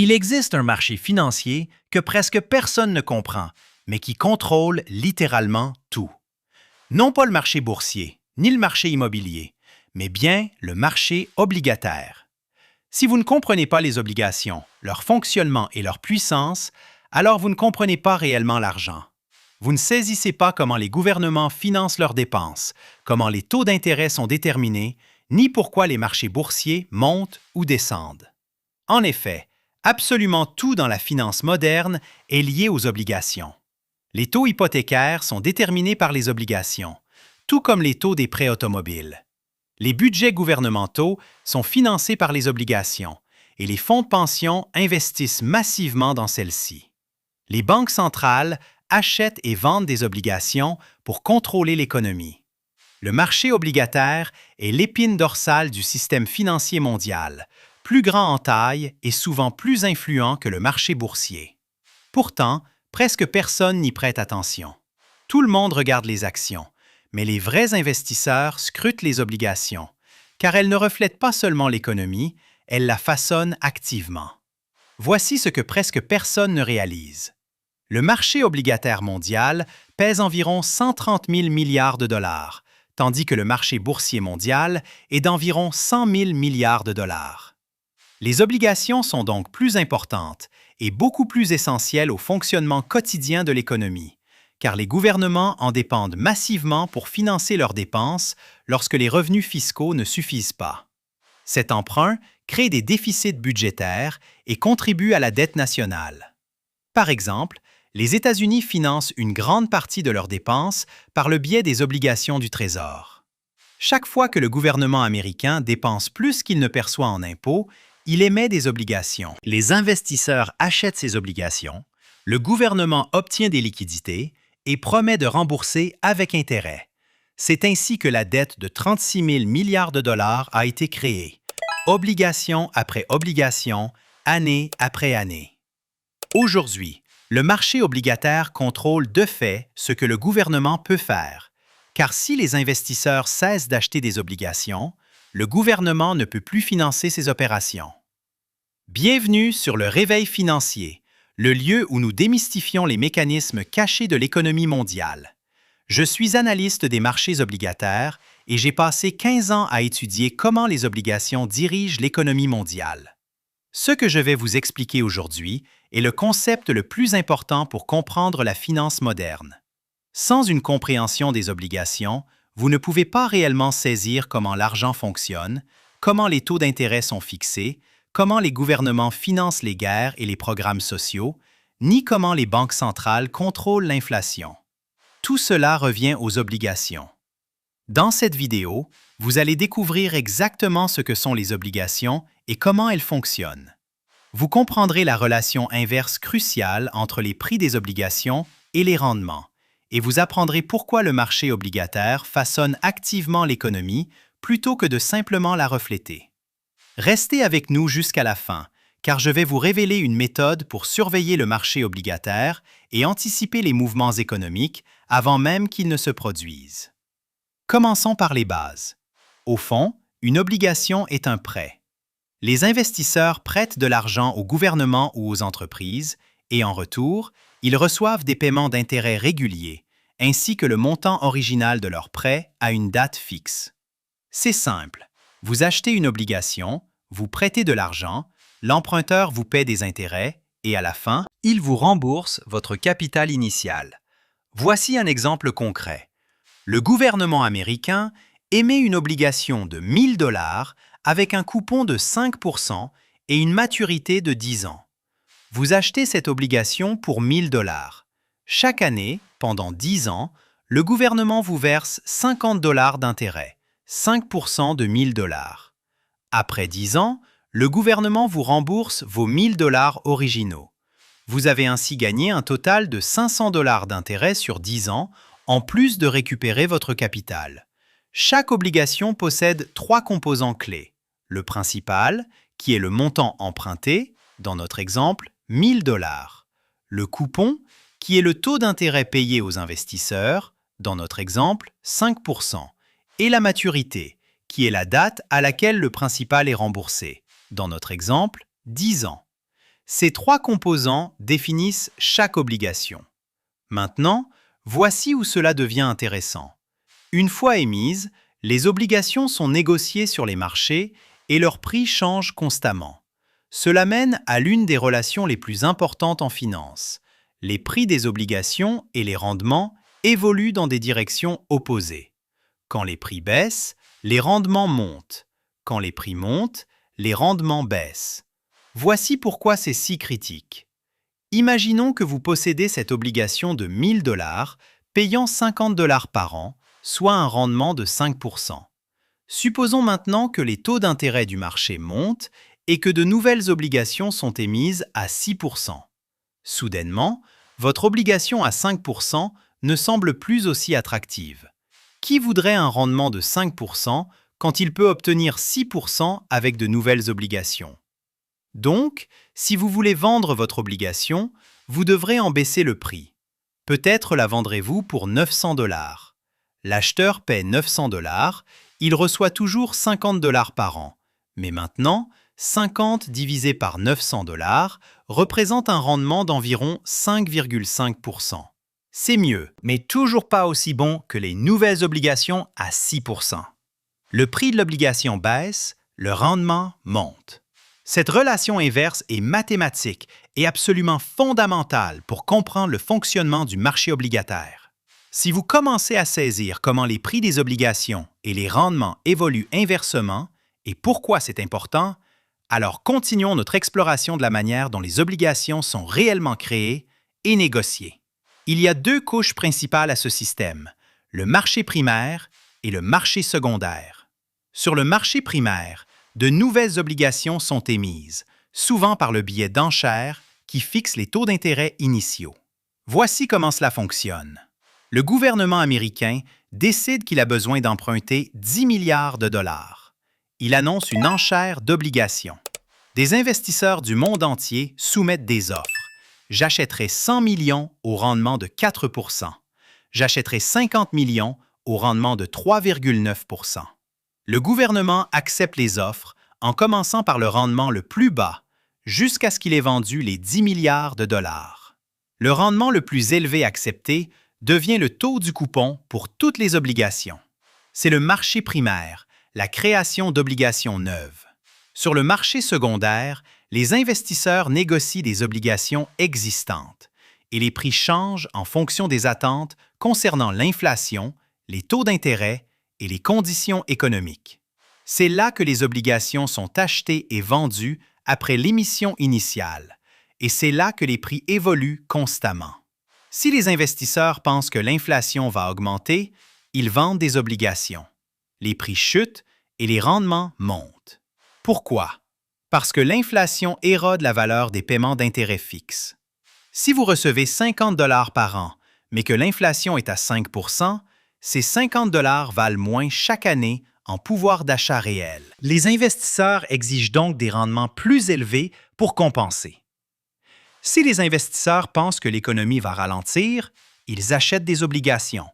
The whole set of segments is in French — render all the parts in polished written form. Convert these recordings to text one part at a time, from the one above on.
Il existe un marché financier que presque personne ne comprend, mais qui contrôle littéralement tout. Non pas le marché boursier, ni le marché immobilier, mais bien le marché obligataire. Si vous ne comprenez pas les obligations, leur fonctionnement et leur puissance, alors vous ne comprenez pas réellement l'argent. Vous ne saisissez pas comment les gouvernements financent leurs dépenses, comment les taux d'intérêt sont déterminés, ni pourquoi les marchés boursiers montent ou descendent. En effet, absolument tout dans la finance moderne est lié aux obligations. Les taux hypothécaires sont déterminés par les obligations, tout comme les taux des prêts automobiles. Les budgets gouvernementaux sont financés par les obligations et les fonds de pension investissent massivement dans celles-ci. Les banques centrales achètent et vendent des obligations pour contrôler l'économie. Le marché obligataire est l'épine dorsale du système financier mondial, plus grand en taille et souvent plus influent que le marché boursier. Pourtant, presque personne n'y prête attention. Tout le monde regarde les actions, mais les vrais investisseurs scrutent les obligations, car elles ne reflètent pas seulement l'économie, elles la façonnent activement. Voici ce que presque personne ne réalise. Le marché obligataire mondial pèse environ 130 000 milliards de dollars, tandis que le marché boursier mondial est d'environ 100 000 milliards de dollars. Les obligations sont donc plus importantes et beaucoup plus essentielles au fonctionnement quotidien de l'économie, car les gouvernements en dépendent massivement pour financer leurs dépenses lorsque les revenus fiscaux ne suffisent pas. Cet emprunt crée des déficits budgétaires et contribue à la dette nationale. Par exemple, les États-Unis financent une grande partie de leurs dépenses par le biais des obligations du Trésor. Chaque fois que le gouvernement américain dépense plus qu'il ne perçoit en impôts, il émet des obligations. Les investisseurs achètent ces obligations, le gouvernement obtient des liquidités et promet de rembourser avec intérêt. C'est ainsi que la dette de 36 000 milliards de dollars a été créée, obligation après obligation, année après année. Aujourd'hui, le marché obligataire contrôle de fait ce que le gouvernement peut faire, car si les investisseurs cessent d'acheter des obligations, le gouvernement ne peut plus financer ses opérations. Bienvenue sur le Réveil financier, le lieu où nous démystifions les mécanismes cachés de l'économie mondiale. Je suis analyste des marchés obligataires et j'ai passé 15 ans à étudier comment les obligations dirigent l'économie mondiale. Ce que je vais vous expliquer aujourd'hui est le concept le plus important pour comprendre la finance moderne. Sans une compréhension des obligations, vous ne pouvez pas réellement saisir comment l'argent fonctionne, comment les taux d'intérêt sont fixés, comment les gouvernements financent les guerres et les programmes sociaux, ni comment les banques centrales contrôlent l'inflation. Tout cela revient aux obligations. Dans cette vidéo, vous allez découvrir exactement ce que sont les obligations et comment elles fonctionnent. Vous comprendrez la relation inverse cruciale entre les prix des obligations et les rendements, et vous apprendrez pourquoi le marché obligataire façonne activement l'économie plutôt que de simplement la refléter. Restez avec nous jusqu'à la fin, car je vais vous révéler une méthode pour surveiller le marché obligataire et anticiper les mouvements économiques avant même qu'ils ne se produisent. Commençons par les bases. Au fond, une obligation est un prêt. Les investisseurs prêtent de l'argent au gouvernement ou aux entreprises et en retour, ils reçoivent des paiements d'intérêt réguliers, ainsi que le montant original de leur prêt à une date fixe. C'est simple. Vous achetez une obligation, vous prêtez de l'argent, l'emprunteur vous paie des intérêts et à la fin, il vous rembourse votre capital initial. Voici un exemple concret. Le gouvernement américain émet une obligation de 1 000 $ avec un coupon de 5% et une maturité de 10 ans. Vous achetez cette obligation pour 1 000 $. Chaque année, pendant 10 ans, le gouvernement vous verse 50 $ d'intérêt, 5% de 1 000 $. Après 10 ans, le gouvernement vous rembourse vos 1 000 $ originaux. Vous avez ainsi gagné un total de 500 $ d'intérêt sur 10 ans, en plus de récupérer votre capital. Chaque obligation possède 3 composants clés. Le principal, qui est le montant emprunté, dans notre exemple, 1 000 $. Le coupon, qui est le taux d'intérêt payé aux investisseurs, dans notre exemple, 5%. Et la maturité, qui est la date à laquelle le principal est remboursé, dans notre exemple, 10 ans. Ces trois composants définissent chaque obligation. Maintenant, voici où cela devient intéressant. Une fois émises, les obligations sont négociées sur les marchés et leur prix change constamment. Cela mène à l'une des relations les plus importantes en finance. Les prix des obligations et les rendements évoluent dans des directions opposées. Quand les prix baissent, les rendements montent. Quand les prix montent, les rendements baissent. Voici pourquoi c'est si critique. Imaginons que vous possédez cette obligation de 1 000 $, payant 50 $ par an, soit un rendement de 5%. Supposons maintenant que les taux d'intérêt du marché montent et que de nouvelles obligations sont émises à 6%. Soudainement, votre obligation à 5% ne semble plus aussi attractive. Qui voudrait un rendement de 5% quand il peut obtenir 6% avec de nouvelles obligations? Donc, si vous voulez vendre votre obligation, vous devrez en baisser le prix. Peut-être la vendrez-vous pour 900 $. L'acheteur paie 900 $, il reçoit toujours 50 $ par an. Mais maintenant, 50 divisé par 900 $ représente un rendement d'environ 5,5%. C'est mieux, mais toujours pas aussi bon que les nouvelles obligations à 6%. Le prix de l'obligation baisse, le rendement monte. Cette relation inverse est mathématique et absolument fondamentale pour comprendre le fonctionnement du marché obligataire. Si vous commencez à saisir comment les prix des obligations et les rendements évoluent inversement et pourquoi c'est important, alors continuons notre exploration de la manière dont les obligations sont réellement créées et négociées. Il y a deux couches principales à ce système, le marché primaire et le marché secondaire. Sur le marché primaire, de nouvelles obligations sont émises, souvent par le biais d'enchères qui fixent les taux d'intérêt initiaux. Voici comment cela fonctionne. Le gouvernement américain décide qu'il a besoin d'emprunter 10 milliards de dollars. Il annonce une enchère d'obligations. Des investisseurs du monde entier soumettent des offres. J'achèterai 100 millions au rendement de 4%. J'achèterai 50 millions au rendement de 3,9%. Le gouvernement accepte les offres en commençant par le rendement le plus bas, jusqu'à ce qu'il ait vendu les 10 milliards de dollars. Le rendement le plus élevé accepté devient le taux du coupon pour toutes les obligations. C'est le marché primaire, la création d'obligations neuves. Sur le marché secondaire, les investisseurs négocient des obligations existantes et les prix changent en fonction des attentes concernant l'inflation, les taux d'intérêt et les conditions économiques. C'est là que les obligations sont achetées et vendues après l'émission initiale, et c'est là que les prix évoluent constamment. Si les investisseurs pensent que l'inflation va augmenter, ils vendent des obligations. Les prix chutent et les rendements montent. Pourquoi? Parce que l'inflation érode la valeur des paiements d'intérêt fixes. Si vous recevez 50 $ par an, mais que l'inflation est à 5%, ces 50 $ valent moins chaque année en pouvoir d'achat réel. Les investisseurs exigent donc des rendements plus élevés pour compenser. Si les investisseurs pensent que l'économie va ralentir, ils achètent des obligations.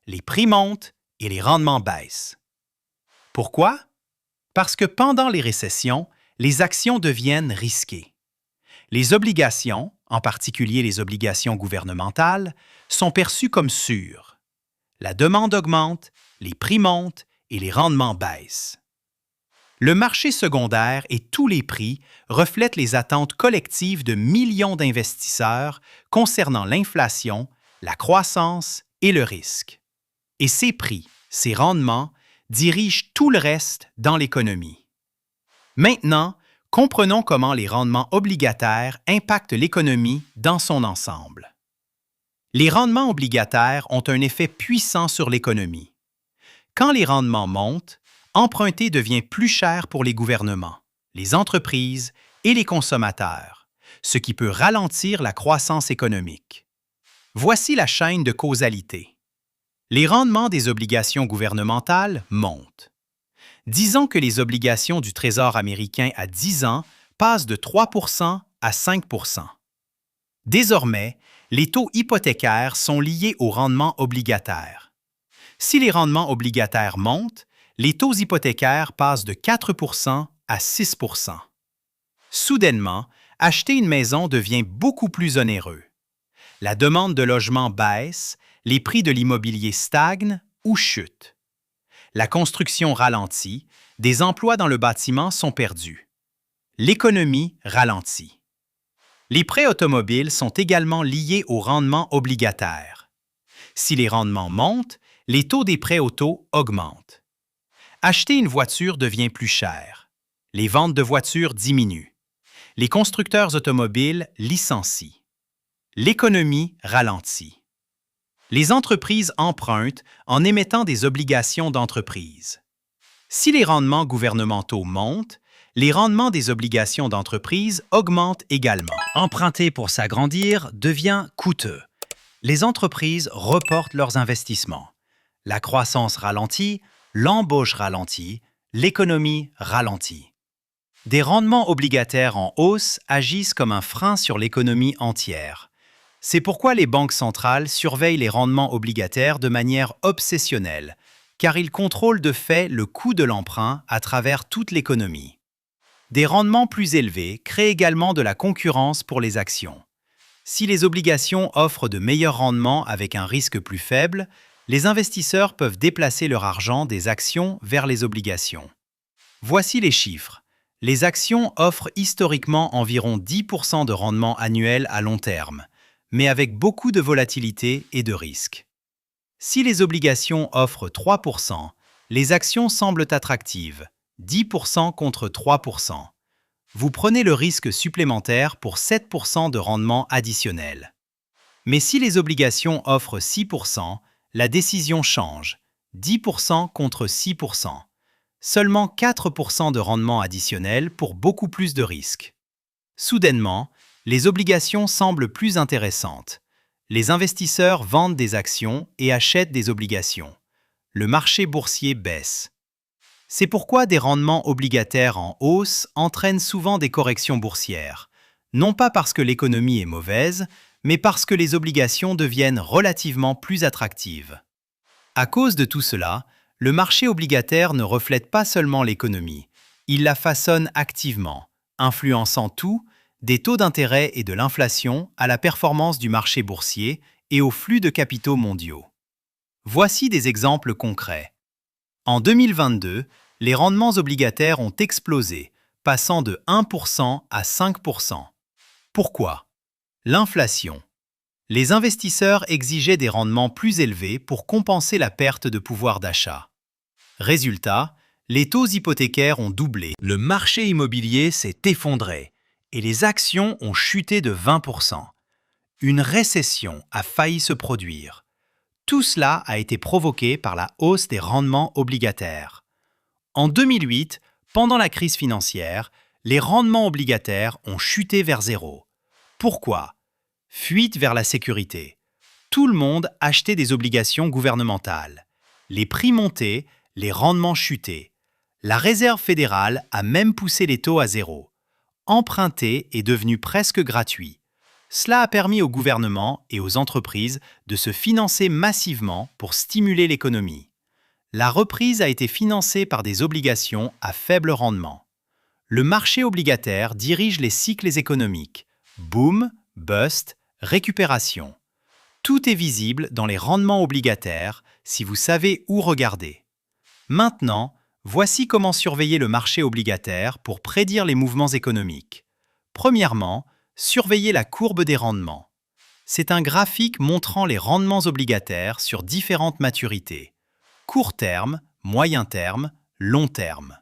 Les prix montent et les rendements baissent. Pourquoi? Parce que pendant les récessions, les actions deviennent risquées. Les obligations, en particulier les obligations gouvernementales, sont perçues comme sûres. La demande augmente, les prix montent et les rendements baissent. Le marché secondaire et tous les prix reflètent les attentes collectives de millions d'investisseurs concernant l'inflation, la croissance et le risque. Et ces prix, ces rendements, dirigent tout le reste dans l'économie. Maintenant, comprenons comment les rendements obligataires impactent l'économie dans son ensemble. Les rendements obligataires ont un effet puissant sur l'économie. Quand les rendements montent, emprunter devient plus cher pour les gouvernements, les entreprises et les consommateurs, ce qui peut ralentir la croissance économique. Voici la chaîne de causalité. Les rendements des obligations gouvernementales montent. Disons que les obligations du Trésor américain à 10 ans passent de 3% à 5%. Désormais, les taux hypothécaires sont liés aux rendements obligataires. Si les rendements obligataires montent, les taux hypothécaires passent de 4% à 6%. Soudainement, acheter une maison devient beaucoup plus onéreux. La demande de logement baisse, les prix de l'immobilier stagnent ou chutent. La construction ralentit, des emplois dans le bâtiment sont perdus. L'économie ralentit. Les prêts automobiles sont également liés au rendement obligataire. Si les rendements montent, les taux des prêts auto augmentent. Acheter une voiture devient plus cher. Les ventes de voitures diminuent. Les constructeurs automobiles licencient. L'économie ralentit. Les entreprises empruntent en émettant des obligations d'entreprise. Si les rendements gouvernementaux montent, les rendements des obligations d'entreprise augmentent également. Emprunter pour s'agrandir devient coûteux. Les entreprises reportent leurs investissements. La croissance ralentit, l'embauche ralentit, l'économie ralentit. Des rendements obligataires en hausse agissent comme un frein sur l'économie entière. C'est pourquoi les banques centrales surveillent les rendements obligataires de manière obsessionnelle, car ils contrôlent de fait le coût de l'emprunt à travers toute l'économie. Des rendements plus élevés créent également de la concurrence pour les actions. Si les obligations offrent de meilleurs rendements avec un risque plus faible, les investisseurs peuvent déplacer leur argent des actions vers les obligations. Voici les chiffres. Les actions offrent historiquement environ 10% de rendement annuel à long terme, mais avec beaucoup de volatilité et de risques. Si les obligations offrent 3%, les actions semblent attractives, 10% contre 3%. Vous prenez le risque supplémentaire pour 7% de rendement additionnel. Mais si les obligations offrent 6%, la décision change, 10% contre 6%. Seulement 4% de rendement additionnel pour beaucoup plus de risques. Soudainement, les obligations semblent plus intéressantes. Les investisseurs vendent des actions et achètent des obligations. Le marché boursier baisse. C'est pourquoi des rendements obligataires en hausse entraînent souvent des corrections boursières, non pas parce que l'économie est mauvaise, mais parce que les obligations deviennent relativement plus attractives. À cause de tout cela, le marché obligataire ne reflète pas seulement l'économie, il la façonne activement, influençant tout, des taux d'intérêt et de l'inflation à la performance du marché boursier et aux flux de capitaux mondiaux. Voici des exemples concrets. En 2022, les rendements obligataires ont explosé, passant de 1% à 5%. Pourquoi? L'inflation. Les investisseurs exigeaient des rendements plus élevés pour compenser la perte de pouvoir d'achat. Résultat, les taux hypothécaires ont doublé. Le marché immobilier s'est effondré et les actions ont chuté de 20%. Une récession a failli se produire. Tout cela a été provoqué par la hausse des rendements obligataires. En 2008, pendant la crise financière, les rendements obligataires ont chuté vers zéro. Pourquoi? Fuite vers la sécurité. Tout le monde achetait des obligations gouvernementales. Les prix montaient, les rendements chutaient. La Réserve fédérale a même poussé les taux à zéro. Emprunter est devenu presque gratuit. Cela a permis au gouvernement et aux entreprises de se financer massivement pour stimuler l'économie. La reprise a été financée par des obligations à faible rendement. Le marché obligataire dirige les cycles économiques. Boom, bust, récupération. Tout est visible dans les rendements obligataires si vous savez où regarder. Maintenant, voici comment surveiller le marché obligataire pour prédire les mouvements économiques. Premièrement, surveillez la courbe des rendements. C'est un graphique montrant les rendements obligataires sur différentes maturités. Court terme, moyen terme, long terme.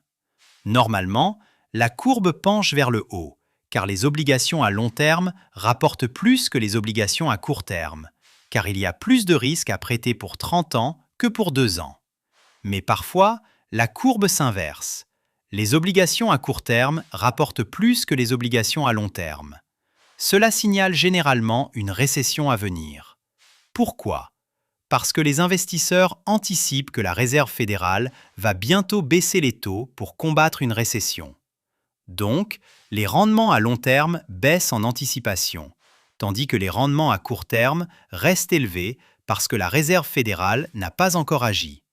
Normalement, la courbe penche vers le haut, car les obligations à long terme rapportent plus que les obligations à court terme, car il y a plus de risques à prêter pour 30 ans que pour 2 ans. Mais parfois, la courbe s'inverse. Les obligations à court terme rapportent plus que les obligations à long terme. Cela signale généralement une récession à venir. Pourquoi? Parce que les investisseurs anticipent que la Réserve fédérale va bientôt baisser les taux pour combattre une récession. Donc, les rendements à long terme baissent en anticipation, tandis que les rendements à court terme restent élevés parce que la Réserve fédérale n'a pas encore agi.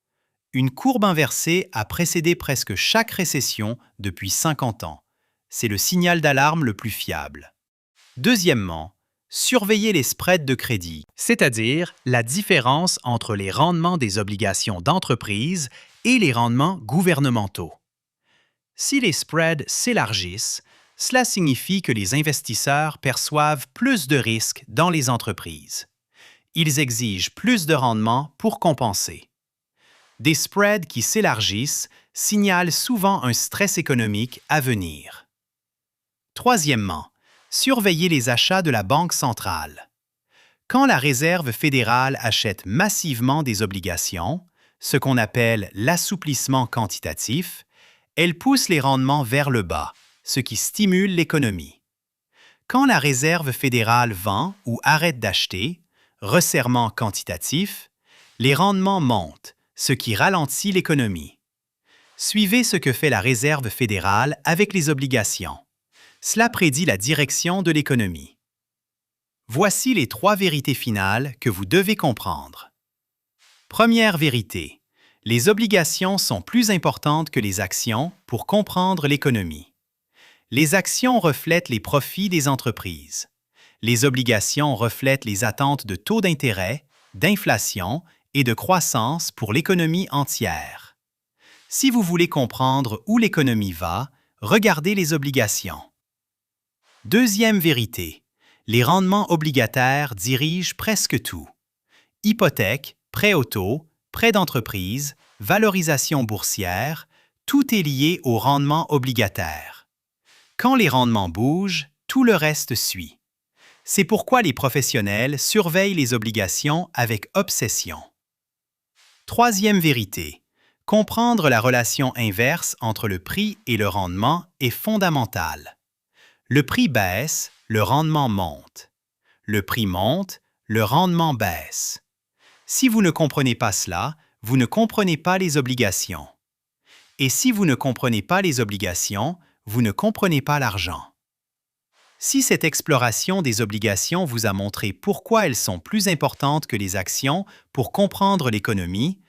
Une courbe inversée a précédé presque chaque récession depuis 50 ans. C'est le signal d'alarme le plus fiable. Deuxièmement, surveiller les spreads de crédit, c'est-à-dire la différence entre les rendements des obligations d'entreprise et les rendements gouvernementaux. Si les spreads s'élargissent, cela signifie que les investisseurs perçoivent plus de risques dans les entreprises. Ils exigent plus de rendement pour compenser. Des spreads qui s'élargissent signalent souvent un stress économique à venir. Troisièmement, surveiller les achats de la Banque centrale. Quand la Réserve fédérale achète massivement des obligations, ce qu'on appelle l'assouplissement quantitatif, elle pousse les rendements vers le bas, ce qui stimule l'économie. Quand la Réserve fédérale vend ou arrête d'acheter, resserrement quantitatif, les rendements montent, ce qui ralentit l'économie. Suivez ce que fait la Réserve fédérale avec les obligations. Cela prédit la direction de l'économie. Voici les 3 vérités finales que vous devez comprendre. Première vérité, les obligations sont plus importantes que les actions pour comprendre l'économie. Les actions reflètent les profits des entreprises. Les obligations reflètent les attentes de taux d'intérêt, d'inflation et de croissance pour l'économie entière. Si vous voulez comprendre où l'économie va, regardez les obligations. Deuxième vérité, les rendements obligataires dirigent presque tout. Hypothèques, prêts auto, prêts d'entreprise, valorisation boursière, tout est lié aux rendements obligataires. Quand les rendements bougent, tout le reste suit. C'est pourquoi les professionnels surveillent les obligations avec obsession. Troisième vérité, comprendre la relation inverse entre le prix et le rendement est fondamental. Le prix baisse, le rendement monte. Le prix monte, le rendement baisse. Si vous ne comprenez pas cela, vous ne comprenez pas les obligations. Et si vous ne comprenez pas les obligations, vous ne comprenez pas l'argent. Si cette exploration des obligations vous a montré pourquoi elles sont plus importantes que les actions pour comprendre l'économie,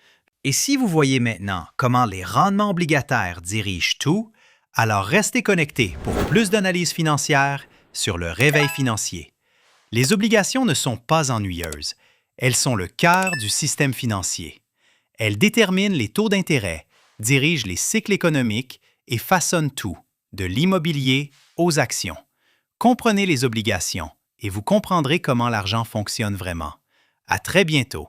et si vous voyez maintenant comment les rendements obligataires dirigent tout, alors restez connectés pour plus d'analyses financières sur le réveil financier. Les obligations ne sont pas ennuyeuses. Elles sont le cœur du système financier. Elles déterminent les taux d'intérêt, dirigent les cycles économiques et façonnent tout, de l'immobilier aux actions. Comprenez les obligations et vous comprendrez comment l'argent fonctionne vraiment. À très bientôt.